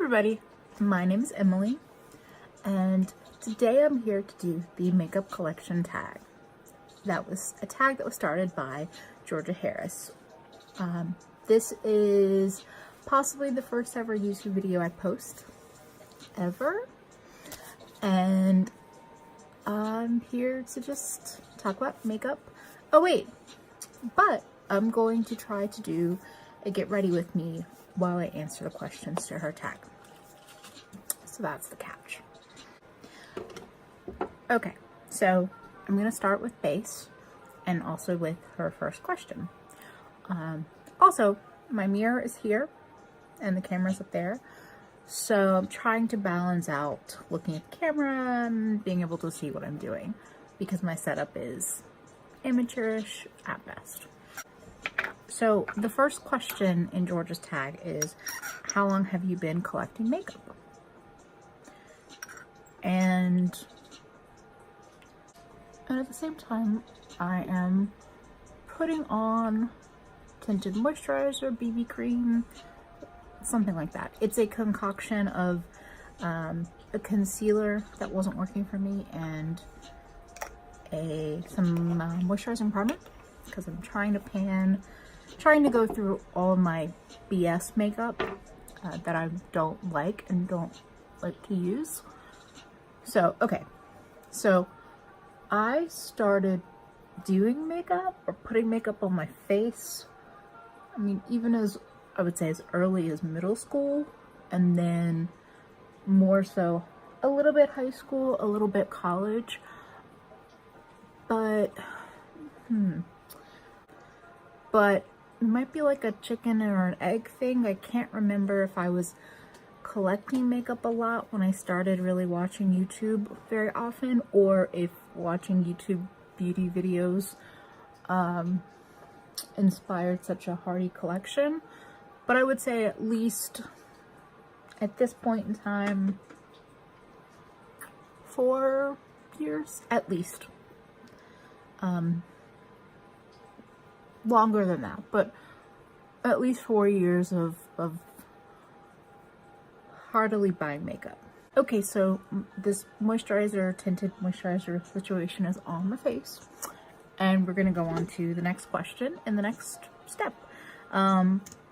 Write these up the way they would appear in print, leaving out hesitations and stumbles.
everybody, my name is Emily, and today I'm here to do the makeup collection tag. That was a tag that was started by Georgia Harris. This is possibly the first ever YouTube video I post, ever, and I'm here to just talk about makeup. Oh wait, but I'm going to try to do a get ready with me while I answer the questions to her tag. So that's the catch. Okay, so I'm going to start with base and also with her first question. Also, my mirror is here and the camera's up there. So I'm trying to balance out looking at the camera and being able to see what I'm doing because my setup is amateurish at best. So the first question in Georgia's tag is, how long have you been collecting makeup? And at the same time, I am putting on tinted moisturizer, BB cream, something like that. It's a concoction of a concealer that wasn't working for me and some moisturizing primer because I'm trying to go through all of my BS makeup that I don't like and don't like to use. So, okay. So, I started doing makeup or putting makeup on my face, I mean, even as, I would say, as early as middle school, and then more so a little bit high school, a little bit college, but, but it might be like a chicken or an egg thing. I can't remember if I was collecting makeup a lot when I started really watching YouTube very often, or if watching YouTube beauty videos inspired such a hearty collection. But I would say at least at this point in time, 4 years at least. Longer than that, but at least 4 years of heartily buying makeup. Okay, so this tinted moisturizer situation is on the face, and we're gonna go on to the next question in the next step.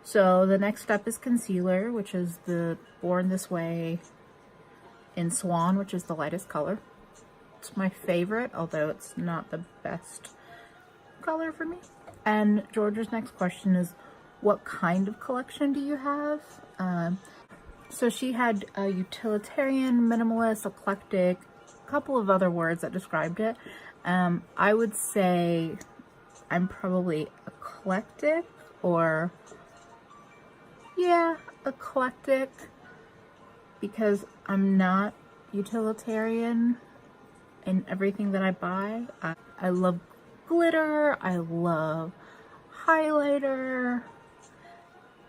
So the next step is concealer, which is the Born This Way in Swan, which is the lightest color. It's my favorite, although it's not the best color for me. And Georgia's next question is, what kind of collection do you have? So she had a utilitarian, minimalist, eclectic, a couple of other words that described it. I would say I'm probably eclectic, or yeah, eclectic, because I'm not utilitarian in everything that I buy. I love glitter, I love highlighter,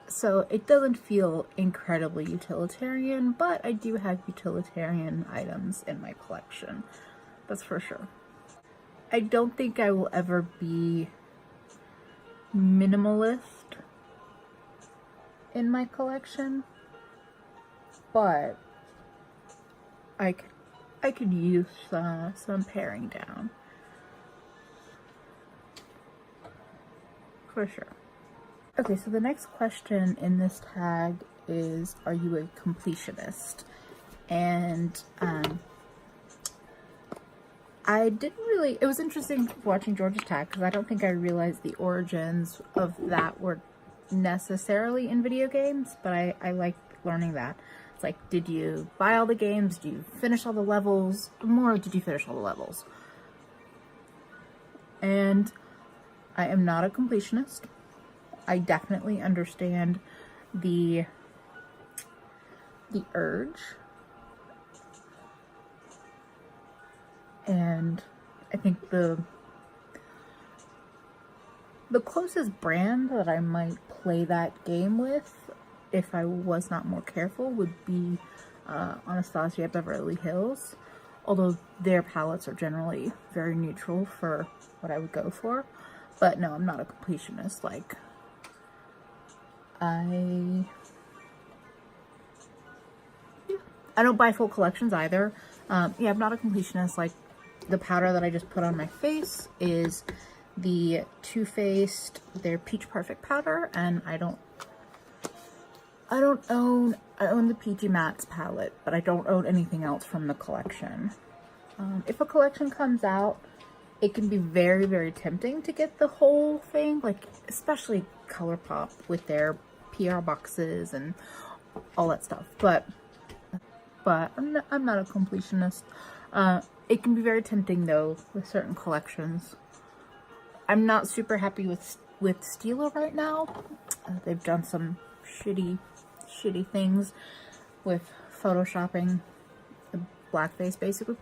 so it doesn't feel incredibly utilitarian, but I do have utilitarian items in my collection, that's for sure. I don't think I will ever be minimalist in my collection, but I could use some paring down. For sure. Okay, so the next question in this tag is, are you a completionist? And I didn't really, it was interesting watching Georgia's tag because I don't think I realized the origins of that were necessarily in video games, but I like learning that. It's like, did you buy all the games? Did you finish all the levels? More, did you finish all the levels? And I am not a completionist. I definitely understand the urge, and I think the closest brand that I might play that game with, if I was not more careful, would be Anastasia Beverly Hills, although their palettes are generally very neutral for what I would go for. But no, I'm not a completionist. Like, I I don't buy full collections either. Yeah, I'm not a completionist. Like, the powder that I just put on my face is the Too Faced, their Peach Perfect powder, and I own the Peachy Mattes palette, but I don't own anything else from the collection. If a collection comes out, it can be very, very tempting to get the whole thing, like especially ColourPop with their PR boxes and all that stuff. But I'm not a completionist. It can be very tempting though with certain collections. I'm not super happy with Stila right now. They've done some shitty things with photoshopping the blackface basically.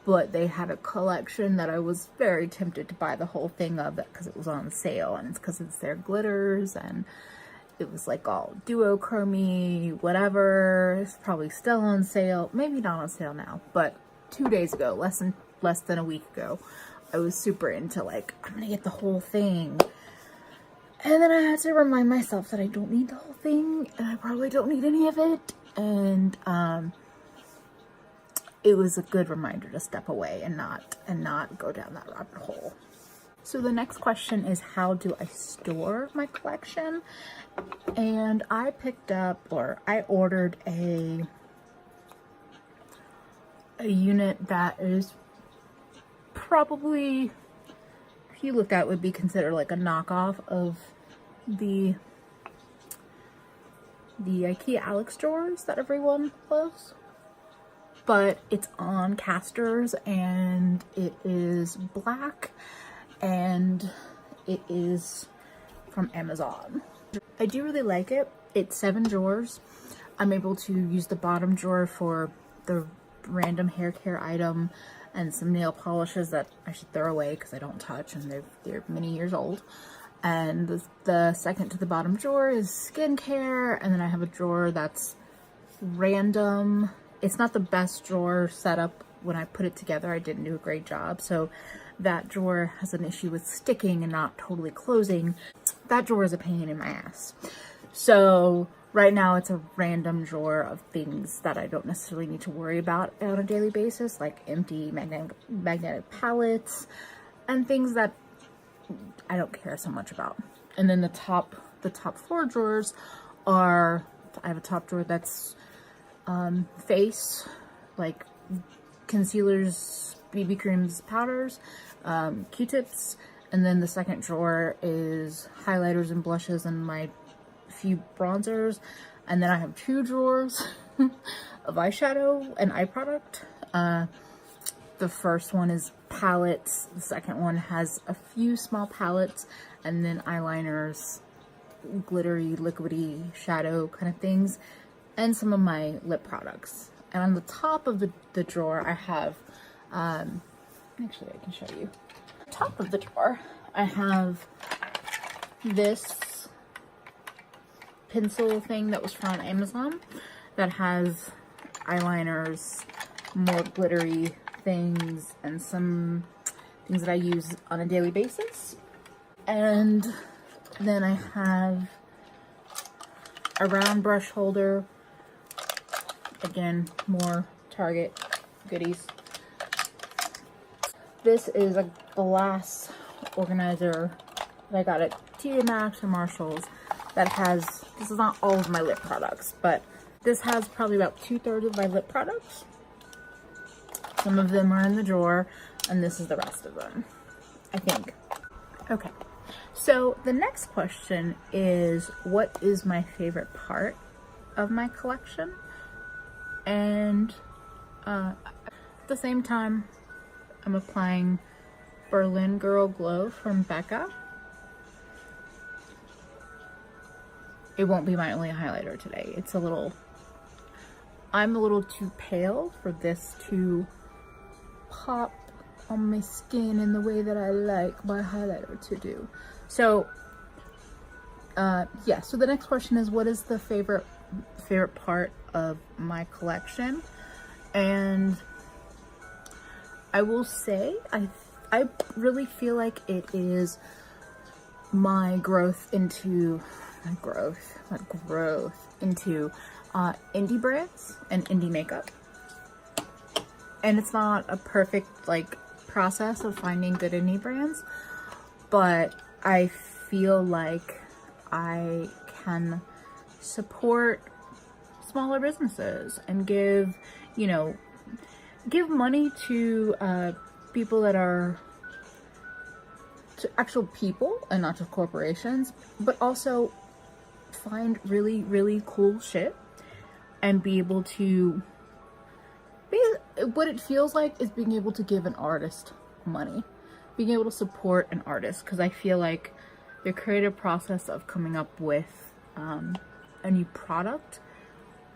But they had a collection that I was very tempted to buy the whole thing of because it was on sale, and it's because it's their glitters, and it was like all duochrome, whatever. It's probably still on sale. Maybe not on sale now, but 2 days ago, less than a week ago, I was super into like, I'm gonna get the whole thing. And then I had to remind myself that I don't need the whole thing, and I probably don't need any of it. And it was a good reminder to step away and not go down that rabbit hole. So the next question is, how do I store my collection? And I picked up, or I ordered a unit that is probably, if you looked at it, would be considered like a knockoff of the IKEA Alex drawers that everyone loves. But it's on casters, and it is black, and it is from Amazon. I do really like it. It's 7 drawers. I'm able to use the bottom drawer for the random hair care item and some nail polishes that I should throw away because I don't touch, and they're many years old. And the second to the bottom drawer is skincare, and then I have a drawer that's random. It's not the best drawer setup. When I put it together, I didn't do a great job. So that drawer has an issue with sticking and not totally closing. That drawer is a pain in my ass. So right now it's a random drawer of things that I don't necessarily need to worry about on a daily basis, like empty magnetic palettes and things that I don't care so much about. And then the top 4 drawers are, I have a top drawer that's face, like concealers, BB creams, powders, Q-tips, and then the second drawer is highlighters and blushes and my few bronzers, and then I have 2 drawers of eyeshadow and eye product. The first one is palettes, the second one has a few small palettes, and then eyeliners, glittery, liquidy shadow kind of things, and some of my lip products. And on the top of the drawer, I have, actually I can show you. Top of the drawer, I have this pencil thing that was from Amazon that has eyeliners, more glittery things, and some things that I use on a daily basis. And then I have a round brush holder. Again, more Target goodies. This is a glass organizer that I got at TJ Maxx or Marshall's that has, this is not all of my lip products, but this has probably about 2/3 of my lip products. Some of them are in the drawer, and this is the rest of them, I think. Okay, so the next question is, what is my favorite part of my collection? And at the same time, I'm applying Berlin Girl Glow from Becca. It won't be my only highlighter today. It's a little, I'm a little too pale for this to pop on my skin in the way that I like my highlighter to do. So yeah, so the next question is, what is the favorite part of my collection? And I will say, I really feel like it is my growth into indie brands and indie makeup. And it's not a perfect like process of finding good indie brands, but I feel like I can support smaller businesses and give, you know, give money to people that are, to actual people and not just corporations, but also find really, really cool shit and be able to, what it feels like is being able to give an artist money, being able to support an artist, because I feel like the creative process of coming up with a new product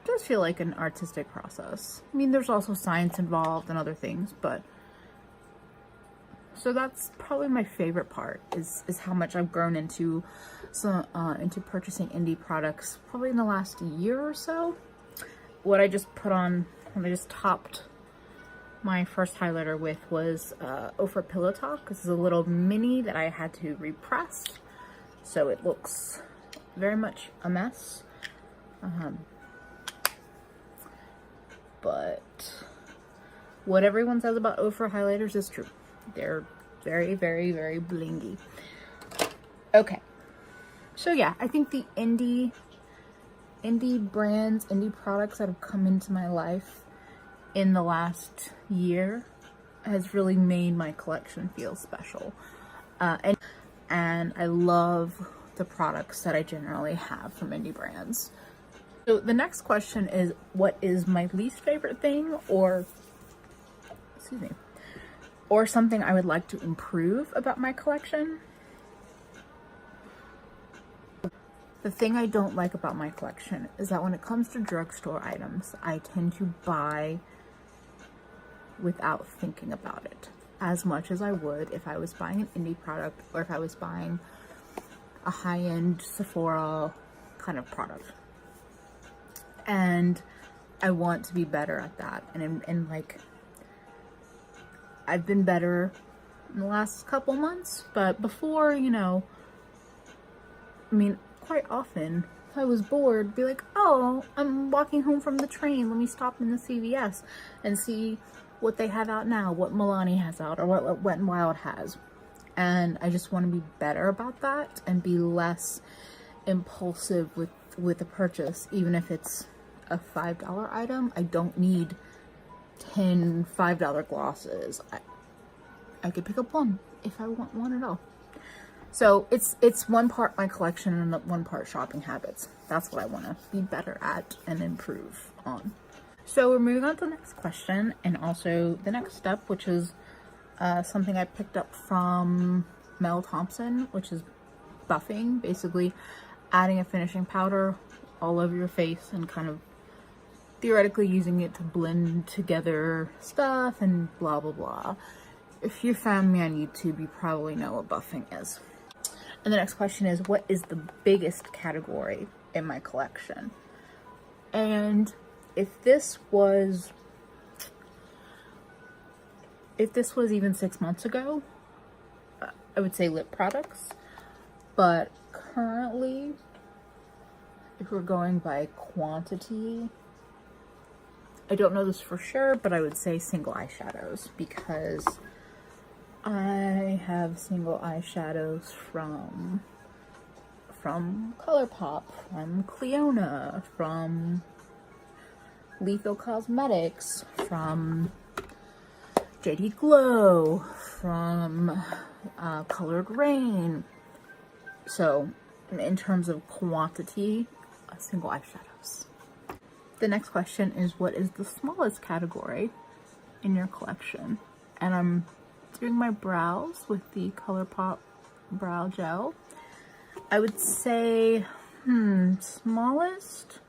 does feel like an artistic process. I mean, there's also science involved and other things, but so that's probably my favorite part is how much I've grown into into purchasing indie products probably in the last year or so. What I just put on, when I just topped my first highlighter with, was Ofra Pillow Talk. This is a little mini that I had to repress, so it looks very much a mess. But what everyone says about Ofra highlighters is true. They're very, very, very blingy. Okay. So yeah, I think the indie brands, indie products that have come into my life in the last year has really made my collection feel special. And I love the products that I generally have from indie brands. So the next question is, what is my least favorite thing, or, excuse me, or something I would like to improve about my collection? The thing I don't like about my collection is that when it comes to drugstore items, I tend to buy without thinking about it as much as I would if I was buying an indie product or if I was buying a high-end Sephora kind of product. And I want to be better at that. And like, I've been better in the last couple months, but before, you know, I mean, quite often, if I was bored, be like, oh, I'm walking home from the train, let me stop in the CVS and see what they have out now, what Milani has out, or what Wet n Wild has. And I just want to be better about that and be less impulsive with a purchase, even if it's a $5 item. I don't need 10 $5 glosses. I could pick up one if I want one at all. So it's one part my collection and one part shopping habits. That's what I want to be better at and improve on. So we're moving on to the next question, and also the next step, which is something I picked up from Mel Thompson, which is buffing, basically adding a finishing powder all over your face and kind of theoretically using it to blend together stuff and blah blah blah. If you found me on YouTube, you probably know what buffing is. And the next question is, what is the biggest category in my collection? And if this was even 6 months ago, I would say lip products. But currently, if we're going by quantity, I don't know this for sure, but I would say single eyeshadows, because I have single eyeshadows from ColourPop, from Cleona, from Lethal Cosmetics, from JD Glow, from Colored Rain. So in terms of quantity, single eyeshadows. The next question is, what is the smallest category in your collection? And I'm doing my brows with the ColourPop brow gel. I would say, smallest.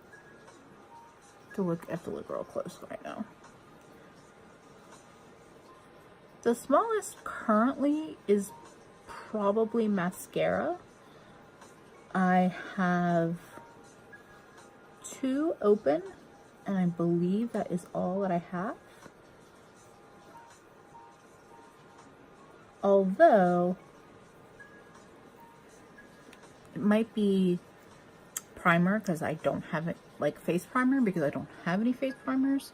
I have to look real close right now. The smallest currently is probably mascara. I have 2 open, and I believe that is all that I have. Although it might be primer, because I don't have like face primer because I don't have any face primers.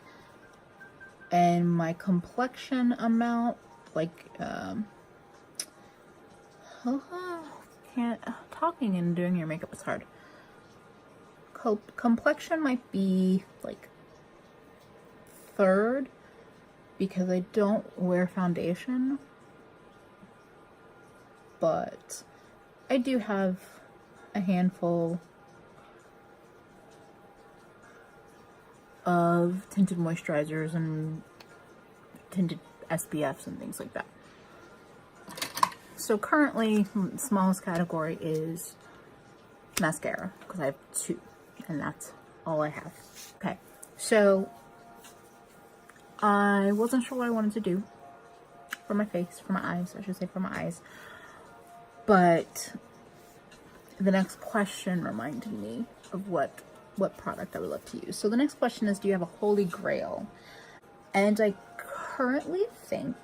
And my complexion amount, like, talking and doing your makeup is hard. Complexion might be like 3rd because I don't wear foundation, but I do have a handful of tinted moisturizers and tinted SPFs and things like that. So currently, smallest category is mascara because I have 2, and that's all I have. Okay, so I wasn't sure what I wanted to do for my face, for my eyes, I should say for my eyes, but the next question reminded me of what product I would love to use. So the next question is, do you have a holy grail? And I currently think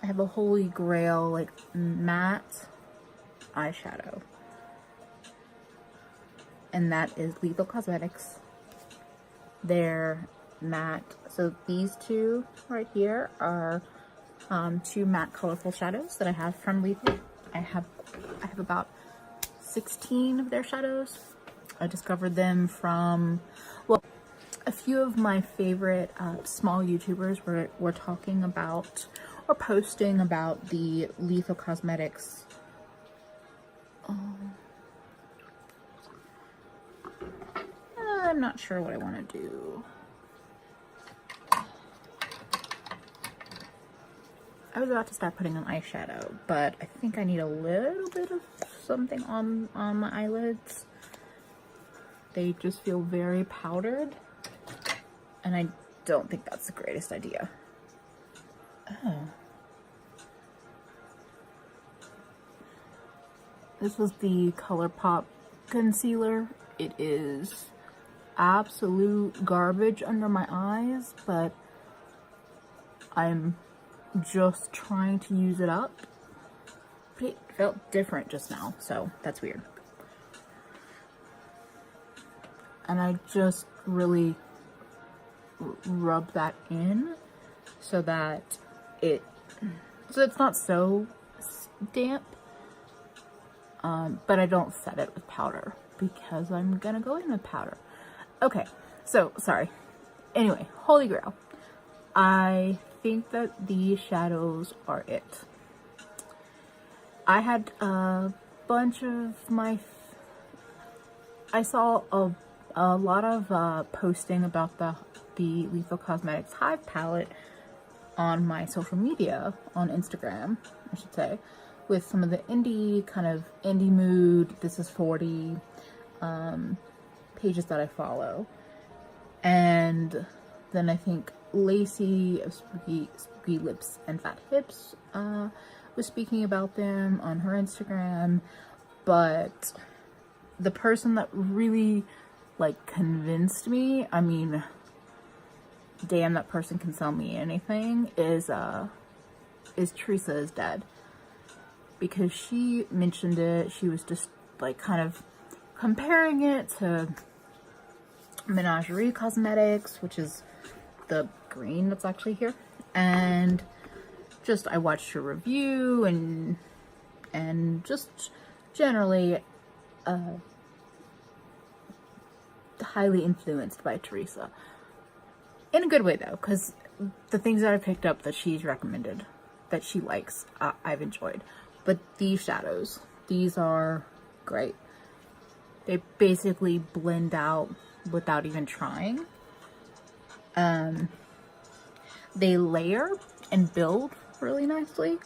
I have a holy grail like matte eyeshadow, and that is Lethal Cosmetics. They're matte. So these 2 right here are 2 matte colorful shadows that I have from Lethal. I have about 16 of their shadows. I discovered them from, well, a few of my favorite small YouTubers were talking about or posting about the Lethal Cosmetics I'm not sure what I want to do. I was about to start putting on eyeshadow, but I think I need a little bit of something on my eyelids. They just feel very powdered, and I don't think that's the greatest idea. Oh. This was the ColourPop concealer. It is absolute garbage under my eyes, but I'm just trying to use it up. But it felt different just now, so that's weird. And I just really rub that in so that it's not so damp, but I don't set it with powder because I'm gonna go in with powder. Okay, so sorry. Anyway, Holy Grail. I think that these shadows are it. I had a bunch of I saw a lot of posting about the Lethal Cosmetics Hive palette on my social media, on Instagram, I should say, with some of the indie mood, This Is 40 pages that I follow. And then I think Lacey of Spooky Lips and Fat Hips was speaking about them on her Instagram, but the person that really convinced me, I mean, damn, that person can sell me anything, is Teresa Is Dead, because she mentioned it. She was just kind of comparing it to Menagerie Cosmetics, which is the green that's actually here, and just I watched her review and just generally highly influenced by Teresa. In a good way though, because the things that I picked up that she's recommended, that she likes, I've enjoyed. But these shadows, these are great. They basically blend out without even trying. They layer and build really nicely.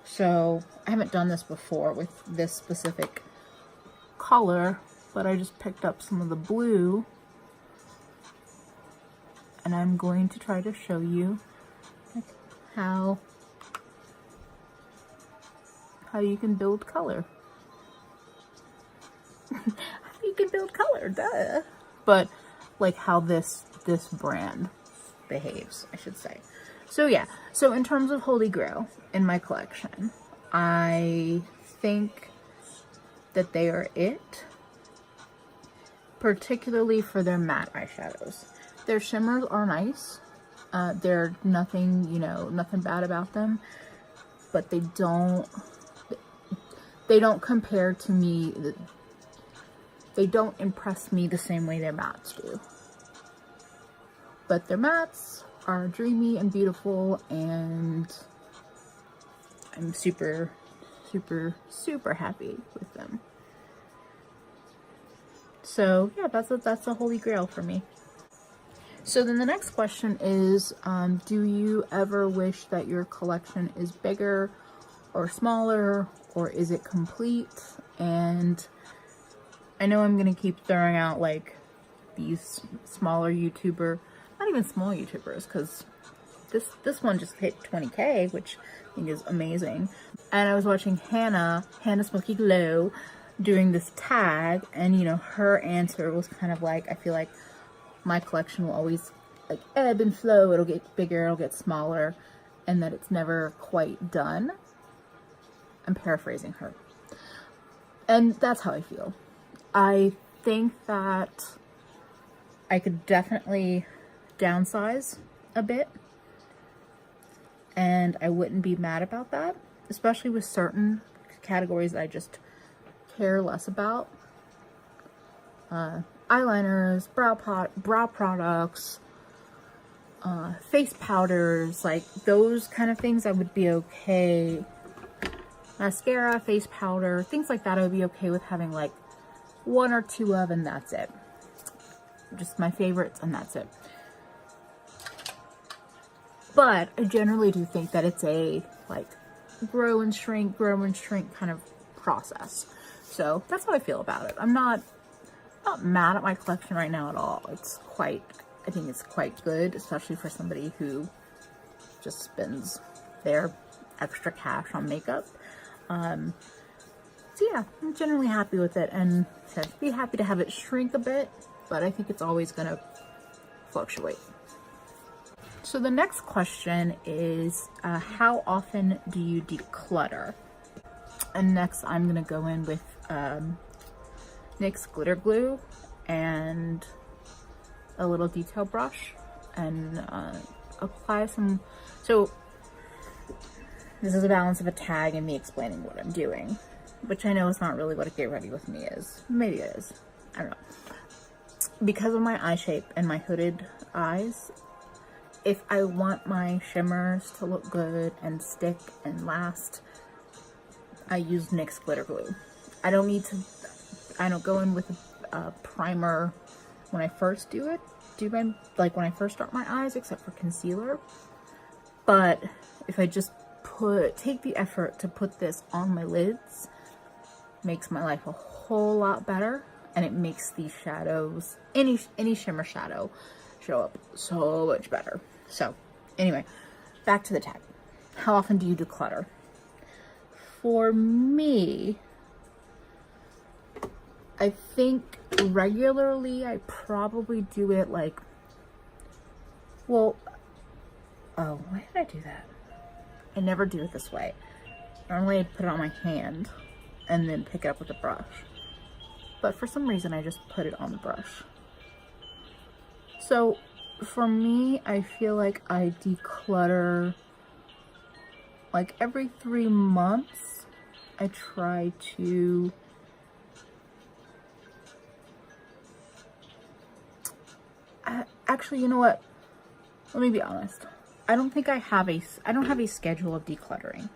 So I haven't done this before with this specific color, but I just picked up some of the blue, and I'm going to try to show you how you can build color. How you can build color, duh. But how this brand behaves, I should say. So yeah, so in terms of Holy Grail in my collection, I think that they are it. particularly for their matte eyeshadows. Their shimmers are nice. They're nothing, you know, nothing bad about them, but they don't compare to me. They don't impress me the same way their mattes do. But their mattes are dreamy and beautiful, and I'm super, super, super happy with them. So yeah, that's a holy grail for me. So then the next question is, do you ever wish that your collection is bigger or smaller, or is it complete? And I know I'm gonna keep throwing out like these smaller YouTuber, not even small YouTubers, because this one just hit 20K, which I think is amazing. And I was watching Hannah Smoky Glow doing this tag, and you know, her answer was kind of like, I feel like my collection will always like ebb and flow. It'll get bigger, it'll get smaller, and that it's never quite done. I'm paraphrasing her. And that's how I feel. I think that I could definitely downsize a bit, and I wouldn't be mad about that, especially with certain categories that I just care less about. Eyeliners, brow products, face powders, like those kind of things I would be okay. Mascara, face powder, things like that I would be okay with having like 1 or 2 of, and that's it. Just my favorites, and that's it. But I generally do think that it's a like grow and shrink kind of process. So that's how I feel about it. I'm not mad at my collection right now at all. I think it's quite good, especially for somebody who just spends their extra cash on makeup. So yeah, I'm generally happy with it, and I'd be happy to have it shrink a bit, but I think it's always gonna fluctuate. So the next question is, how often do you declutter? And next I'm gonna go in with NYX glitter glue and a little detail brush and apply some. So this is a balance of a tag and me explaining what I'm doing, which I know is not really what a get ready with me is. Maybe it is, I don't know. Because of my eye shape and my hooded eyes, if I want my shimmers to look good and stick and last, I use NYX glitter glue. I don't go in with a primer when I first do it. Like when I first start my eyes, except for concealer. But if I just take the effort to put this on my lids, makes my life a whole lot better, and it makes these shadows, any shimmer shadow, show up so much better. So anyway, back to the tag. How often do you declutter? For me, I think regularly I probably do it like, well, oh, why did I do that? I never do it this way. Normally I put it on my hand and then pick it up with a brush. But for some reason I just put it on the brush. So for me, I feel like I declutter like every 3 months. I try to actually, you know what? Let me be honest. I don't have a schedule of decluttering.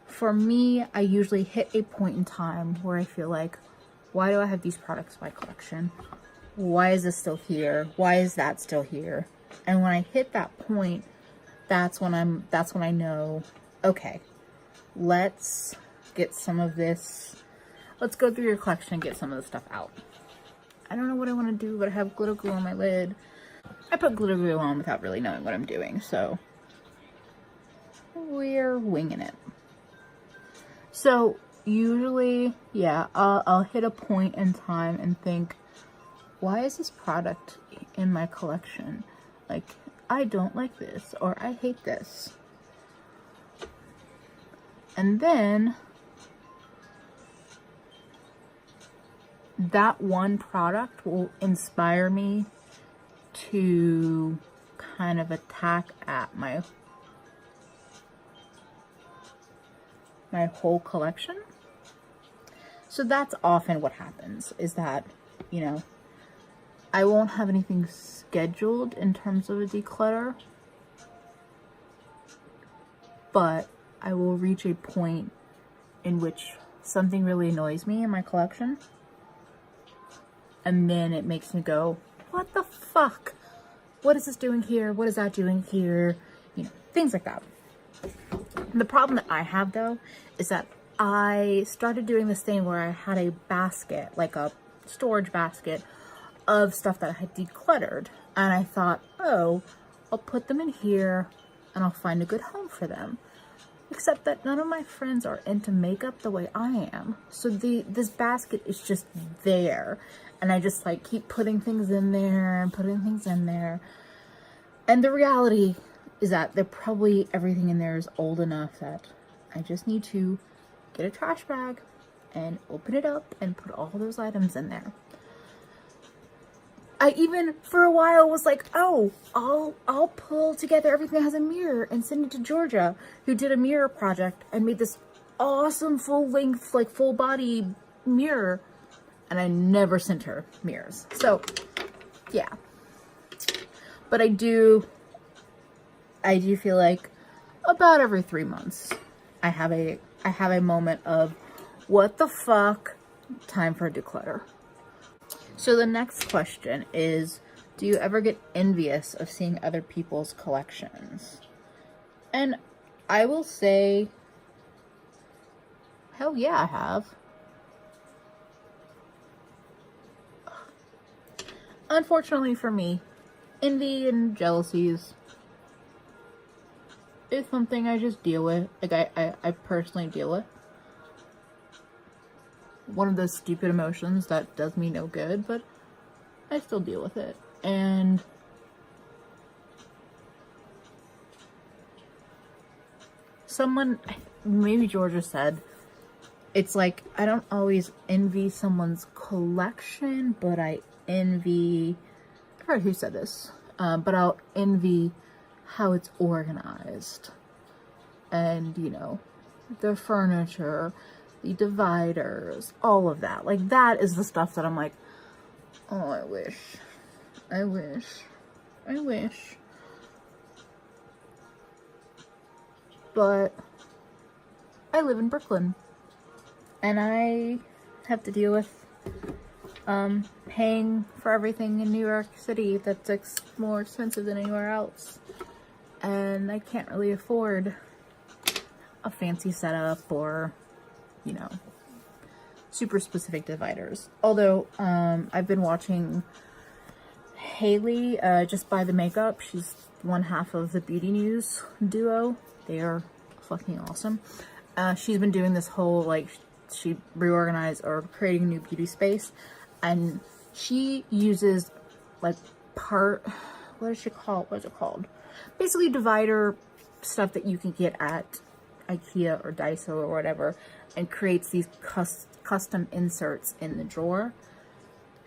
For me, I usually hit a point in time where I feel like, why do I have these products in my collection? Why is this still here? Why is that still here? And when I hit that point, that's when I know, okay, let's get some of this, let's go through your collection and get some of the stuff out. I don't know what I want to do, but I have glitter glue on my lid. I put glitter glue on without really knowing what I'm doing, so we're winging it. So usually, yeah, I'll hit a point in time and think, why is this product in my collection? Like, I don't like this, or I hate this. And then that one product will inspire me to kind of attack at my whole collection. So that's often what happens, is that, you know, I won't have anything scheduled in terms of a declutter, but I will reach a point in which something really annoys me in my collection, and then it makes me go, what the fuck? What is this doing here? What is that doing here? You know, things like that. The problem that I have, though, is that I started doing this thing where I had a basket, like a storage basket of stuff that I had decluttered, and I thought, oh, I'll put them in here and I'll find a good home for them. Except that none of my friends are into makeup the way I am. So this basket is just there. And I just like keep putting things in there and putting things in there. And the reality is that everything in there is old enough that I just need to get a trash bag and open it up and put all those items in there. I even for a while was like, oh, I'll pull together everything that has a mirror and send it to Georgia, who did a mirror project and made this awesome full length, like full body mirror, and I never sent her mirrors. So yeah, but I do feel like about every 3 months I have a moment of, what the fuck, time for a declutter. So the next question is, do you ever get envious of seeing other people's collections? And I will say, hell yeah, I have. Unfortunately for me, envy and jealousies is something I just deal with. Like I personally deal with. One of those stupid emotions that does me no good, but I still deal with it. And someone, maybe Georgia said, it's like, I don't always envy someone's collection, but I envy, I forgot who said this, but I'll envy how it's organized. And, you know, the furniture, the dividers, all of that. Like, that is the stuff that I'm like, oh, I wish. But I live in Brooklyn, and I have to deal with paying for everything in New York City that's more expensive than anywhere else. And I can't really afford a fancy setup or, you know, super specific dividers. Although, I've been watching Haley, Just Buy the Makeup. She's one half of the Beauty News duo. They are fucking awesome. She's been doing this whole, like, she reorganized or creating a new beauty space. And she uses, like, what is it called? Basically divider stuff that you can get at IKEA or Daiso or whatever, and creates these custom inserts in the drawer.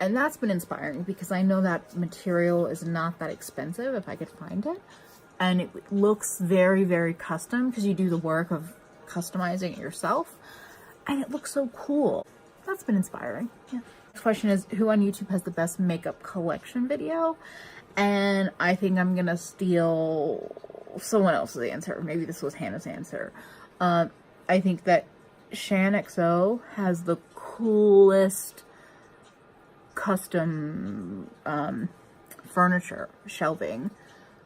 And that's been inspiring because I know that material is not that expensive if I could find it. And it looks very, very custom because you do the work of customizing it yourself. And it looks so cool. That's been inspiring. Yeah. Next question is, who on YouTube has the best makeup collection video? And I think I'm gonna steal someone else's answer. Maybe this was Hannah's answer. I think that ShanXO has the coolest custom furniture shelving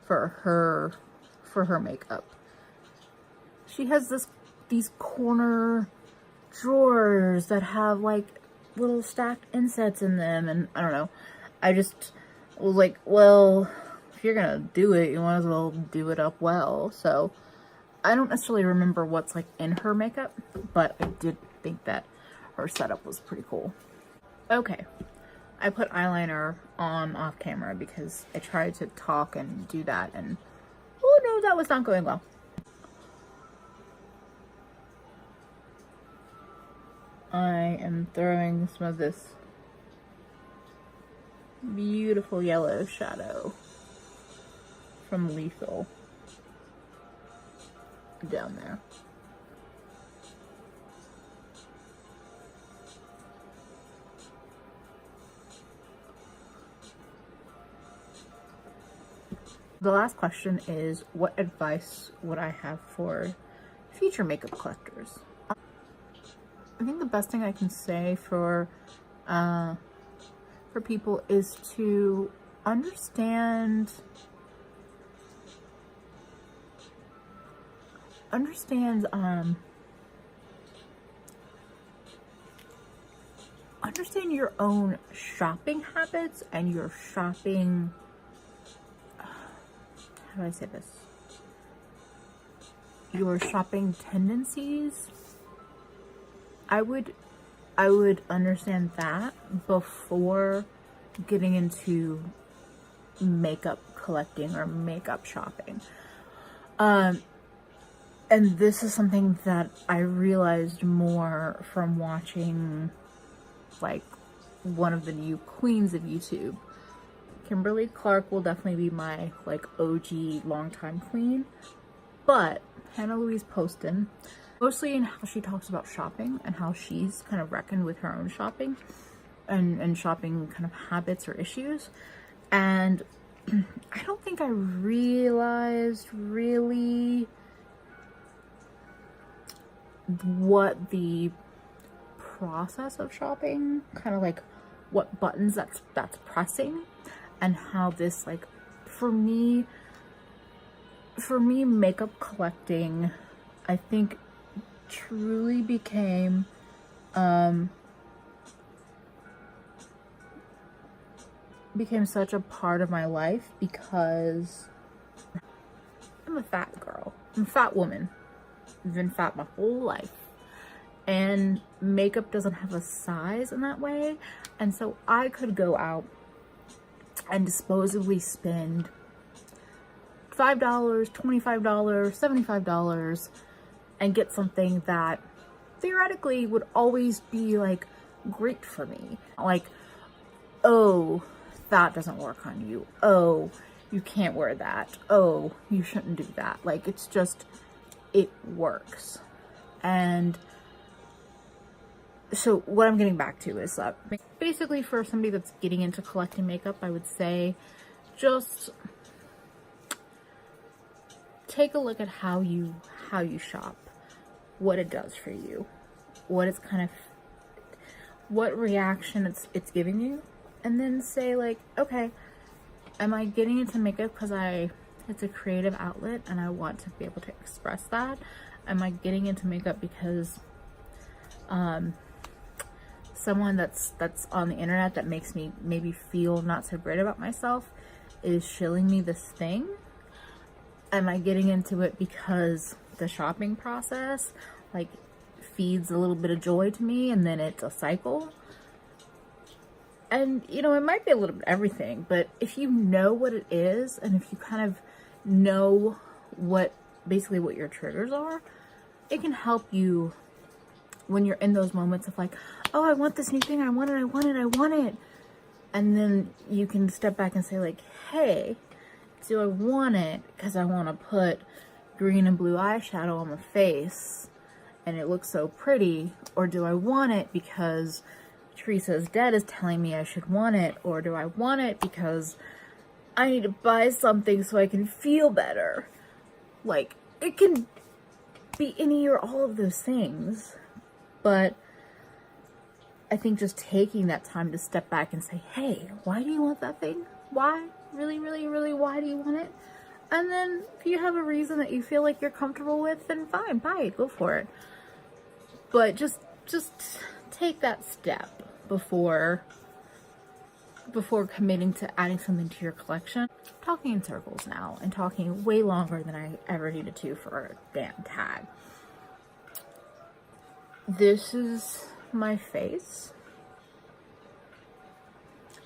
for her makeup. She has these corner drawers that have like little stacked insets in them, and I don't know. I just was like, well, if you're gonna do it, you might as well do it up well. So I don't necessarily remember what's like in her makeup, but I did think that her setup was pretty cool. Okay, I put eyeliner on off camera because I tried to talk and do that, and oh no, that was not going well. I am throwing some of this beautiful yellow shadow from Lethal down there. The last question is, what advice would I have for future makeup collectors? I think the best thing I can say for people is to understand your own shopping habits and your shopping, how do I say this? Your shopping tendencies. I would understand that before getting into makeup collecting or makeup shopping. And this is something that I realized more from watching like one of the new queens of YouTube. Kimberly Clark will definitely be my like OG longtime queen, but Hannah Louise Poston, mostly in how she talks about shopping and how she's kind of reckoned with her own shopping and shopping kind of habits or issues. And I don't think I realized really what the process of shopping, kind of like what buttons that's pressing, and how this, like, for me makeup collecting, I think, truly became such a part of my life because I'm a fat girl. I'm a fat woman. I've been fat my whole life. And makeup doesn't have a size in that way. And so I could go out and disposably spend $5, $25, $75 and get something that theoretically would always be like great for me. Like, oh, that doesn't work on you. Oh, you can't wear that. Oh, you shouldn't do that. Like, it's just, it works. And so what I'm getting back to is that basically for somebody that's getting into collecting makeup, I would say just take a look at how you shop, what it does for you, what it's kind of, what reaction it's giving you, and then say like, okay, am I getting into makeup because it's a creative outlet and I want to be able to express that? Am I getting into makeup because someone that's on the internet that makes me maybe feel not so great about myself is shilling me this thing? Am I getting into it because the shopping process like feeds a little bit of joy to me and then it's a cycle? And you know, it might be a little bit of everything, but if you know what it is and if you kind of know what your triggers are, it can help you when you're in those moments of like, oh, I want this new thing, I want it. And then you can step back and say like, hey, do I want it because I want to put green and blue eyeshadow on my face and it looks so pretty? Or do I want it because Teresa's Dead is telling me I should want it? Or do I want it because I need to buy something so I can feel better? Like, it can be any or all of those things. But I think just taking that time to step back and say, hey, why do you want that thing? Why? Really, why do you want it? And then if you have a reason that you feel like you're comfortable with, then fine, buy it, go for it. But just take that step before committing to adding something to your collection. I'm talking in circles now and talking way longer than I ever needed to for a damn tag. This is my face.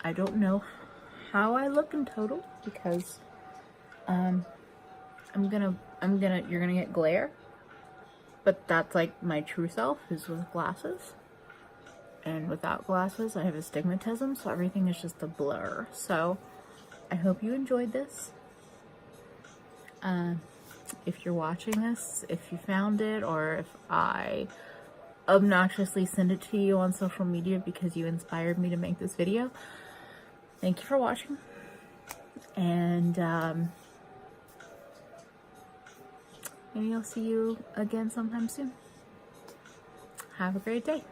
I don't know how I look in total because you're gonna get glare, but that's like my true self is with glasses. and without glasses I have astigmatism, so everything is just a blur. So I hope you enjoyed this. If you're watching this, if you found it, or if I obnoxiously send it to you on social media because you inspired me to make this video, thank you for watching, and maybe I'll see you again sometime soon. Have a great day.